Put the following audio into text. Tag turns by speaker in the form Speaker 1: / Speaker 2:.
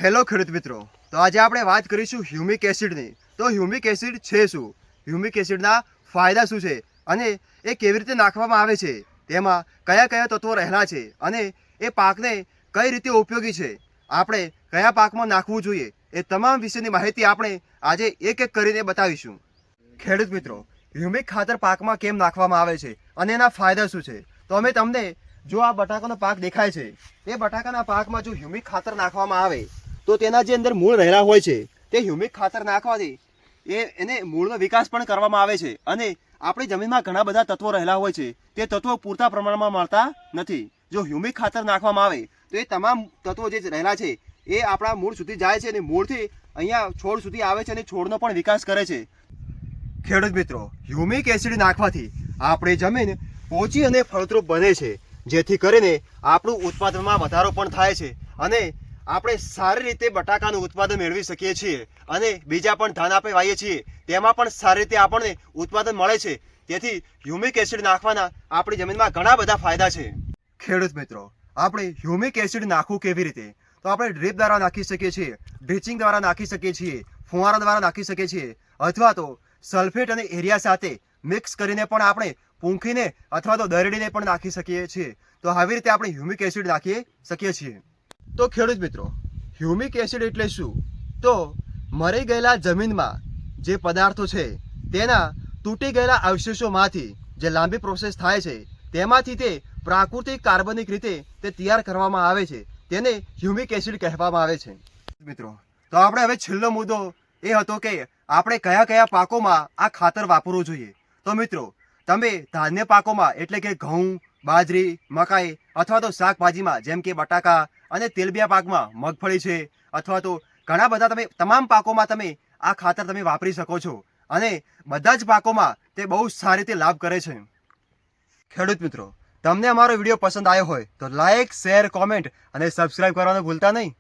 Speaker 1: Hello ખેડૂત મિત્રો, તો આજે આપણે વાત કરીશું હ્યુમિક એસિડની. તો હ્યુમિક એસિડ છે શું, હ્યુમિક એસિડના ફાયદા શું છે અને એ કેવી રીતે નાખવામાં આવે છે, તેમાં કયા કયા તત્વો રહેલા છે અને એ પાકને કઈ રીતે ઉપયોગી છે, આપણે કયા પાકમાં નાખવું જોઈએ, એ તમામ વિશેની માહિતી આપણે આજે એક એક કરીને બતાવીશું. ખેડૂત મિત્રો, હ્યુમિક ખાતર પાકમાં કેમ નાખવામાં આવે છે અને એના ફાયદા શું છે, તો અમે તમને જો આ બટાકાનો પાક દેખાય છે, એ બટાકાના પાકમાં જો હ્યુમિક ખાતર નાખવામાં આવે તો તેના જે અંદર મૂળ રહેલા હોય છે તે હ્યુમિક ખાતર નાખવાથી એને મૂળનો વિકાસ પણ કરવામાં આવે છે અને આપણી જમીનમાં ઘણા બધા તત્વો રહેલા હોય છે તે તત્વો પૂરતા પ્રમાણમાં મળતા નથી. જો હ્યુમિક ખાતર નાખવામાં આવે તો એ તમામ તત્વો જે રહેલા છે એ આપણા મૂળ સુધી જાય છે અને મૂળથી અહીંયા છોડ સુધી આવે છે અને છોડનો પણ વિકાસ કરે છે. ખેડૂત મિત્રો, હ્યુમિક એસિડ નાખવાથી આપણી જમીન પોચી અને ફળદ્રુપ બને છે, જેથી કરીને આપણું ઉત્પાદનમાં વધારો પણ થાય છે અને આપણે સારી રીતે બટાકાનું ઉત્પાદન મેળવી શકીએ છીએ અને બીજા પણ ધાન આપણે વાવીએ છીએ તેમાં પણ સારી રીતે આપણને ઉત્પાદન મળે છે. તેથી હ્યુમિક એસિડ નાખવાના આપણી જમીનમાં ઘણા બધા ફાયદા છે. ખેડૂત મિત્રો, આપણે હ્યુમિક એસિડ નાખવું કેવી રીતે, તો આપણે ડ્રીપ દ્વારા નાખી શકીએ છીએ, ડ્રિચિંગ દ્વારા નાખી શકીએ છીએ, ફુવારા દ્વારા નાખી શકીએ છીએ, અથવા તો સલ્ફેટ અને એરિયા સાથે મિક્સ કરીને પણ આપણે પૂંખીને અથવા તો દરડીને પણ નાખી શકીએ છીએ. તો આવી રીતે આપણે હ્યુમિક એસિડ નાખી શકીએ છીએ. તો ખેડૂત મિત્રો, હ્યુમિક એસિડ એટલે શું, તો મરી ગયેલા જમીનમાં જે પદાર્થો છે તેના તૂટી ગયેલા અવશેષોમાંથી જે લાંબી પ્રોસેસ થાય છે તેમાંથી તે પ્રાકૃતિક કાર્બનિક રીતે તે તૈયાર કરવામાં આવે છે, તેને હ્યુમિક એસિડ કહેવામાં આવે છે. મિત્રો, તો આપણે હવે છેલ્લો મુદ્દો એ હતો કે આપણે કયા કયા પાકોમાં આ ખાતર વાપરવું જોઈએ. તો મિત્રો, તમે ધાન્ય પાકોમાં એટલે કે ઘઉં, બાજરી, મકાઈ અથવા તો શાકભાજીમાં જેમ કે બટાકા અને તેલબિયા પાકમાં મગફળી છે અથવા તો ઘણા બધા તમે તમામ પાકોમાં તમે આ ખાતર તમે વાપરી શકો છો અને બધા જ પાકોમાં તે બહુ સારી રીતે લાભ કરે છે. ખેડૂત મિત્રો, તમને અમારો વિડીયો પસંદ આવ્યો હોય તો લાઈક, શેર, કોમેન્ટ અને સબસ્ક્રાઈબ કરવાનું ભૂલતા નહીં.